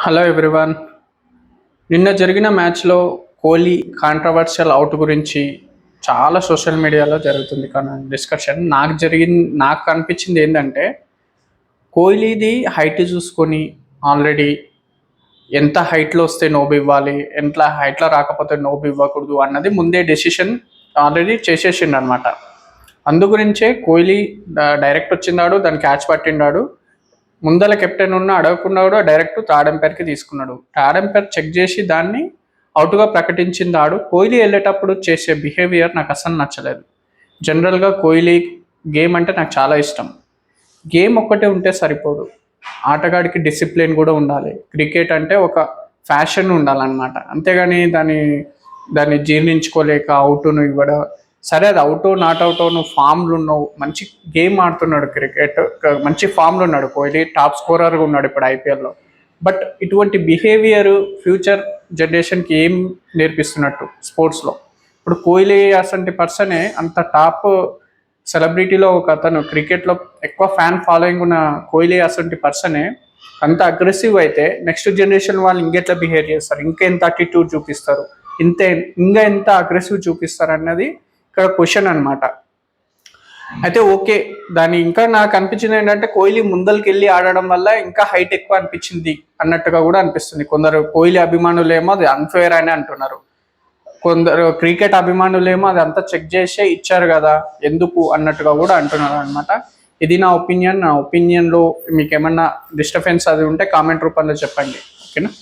Hello everyone. నిన్న జరిగిన మ్యాచ్లో కోహ్లీ కాంట్రవర్షియల్ అవుట్ గురించి చాలా సోషల్ మీడియాలో జరుగుతుంది కానీ డిస్కషన్. నాకు అనిపించింది ఏంటంటే, కోహ్లీది హైట్ చూసుకొని ఆల్రెడీ ఎంత హైట్లో వస్తే నోబ్ ఇవ్వాలి, ఎంత హైట్లో రాకపోతే నోబ్ ఇవ్వకూడదు అన్నది ముందే డెసిషన్ ఆల్రెడీ చేసేసిండు అనమాట. అందు గురించే కోహ్లీ డైరెక్ట్ వచ్చిందాడు, దాన్ని క్యాచ్ పట్టిండాడు. ముందల కెప్టెన్ ఉన్న అడగకుండా కూడా డైరెక్ట్ థర్డ్ ఎంపైర్కి తీసుకున్నాడు. థర్డ్ ఎంపైర్ చెక్ చేసి దాన్ని అవుట్గా ప్రకటించింది ఆడు. కోహ్లీ వెళ్ళేటప్పుడు చేసే బిహేవియర్ నాకు అసలు నచ్చలేదు. జనరల్గా కోహ్లీ గేమ్ అంటే నాకు చాలా ఇష్టం. గేమ్ ఒక్కటే ఉంటే సరిపోదు, ఆటగాడికి డిసిప్లిన్ కూడా ఉండాలి. క్రికెట్ అంటే ఒక ఫ్యాషన్ ఉండాలన్నమాట. అంతేగాని దాన్ని జీర్ణించుకోలేక అవుట్ను ఇవ్వడం. సరే, అది అవుటో నాట్ అవుటో, నువ్వు ఫామ్లు ఉన్నావు, మంచి గేమ్ ఆడుతున్నాడు, క్రికెట్ మంచి ఫామ్లో ఉన్నాడు కోహ్లీ, టాప్ స్కోరర్గా ఉన్నాడు ఇప్పుడు ఐపీఎల్లో. బట్ ఇటువంటి బిహేవియర్ ఫ్యూచర్ జనరేషన్కి ఏం నేర్పిస్తున్నట్టు స్పోర్ట్స్లో? ఇప్పుడు కోహ్లీ అసంటి పర్సనే, అంత టాప్ సెలబ్రిటీలో ఒక అతను, క్రికెట్లో ఎక్కువ ఫ్యాన్ ఫాలోయింగ్ ఉన్న కోహ్లీ అసంటి పర్సనే అంత అగ్రెసివ్ అయితే నెక్స్ట్ జనరేషన్ వాళ్ళు ఇంకెట్లా బిహేవ్ చేస్తారు, ఇంకా ఎంత అటిట్యూడ్ చూపిస్తారు, ఇంకా ఎంత అగ్రెసివ్ చూపిస్తారు అన్నది ఇక్కడ క్వశ్చన్ అనమాట. అయితే ఓకే, దాని ఇంకా నాకు అనిపించింది ఏంటంటే, కోహ్లీ ముందరికి వెళ్ళి ఆడడం వల్ల ఇంకా హైట్ ఎక్కువ అనిపించింది అన్నట్టుగా కూడా అనిపిస్తుంది. కొందరు కోహ్లీ అభిమానులేమో అది అన్ఫేర్ అని అంటున్నారు, కొందరు క్రికెట్ అభిమానులేమో అది అంతా చెక్ చేసే ఇచ్చారు కదా ఎందుకు అన్నట్టుగా కూడా అంటున్నారు అనమాట. ఇది నా ఒపీనియన్. నా ఒపీనియన్లో మీకు ఏమన్నా డిస్టర్బెన్స్ అది ఉంటే కామెంట్ రూపంలో చెప్పండి, ఓకేనా?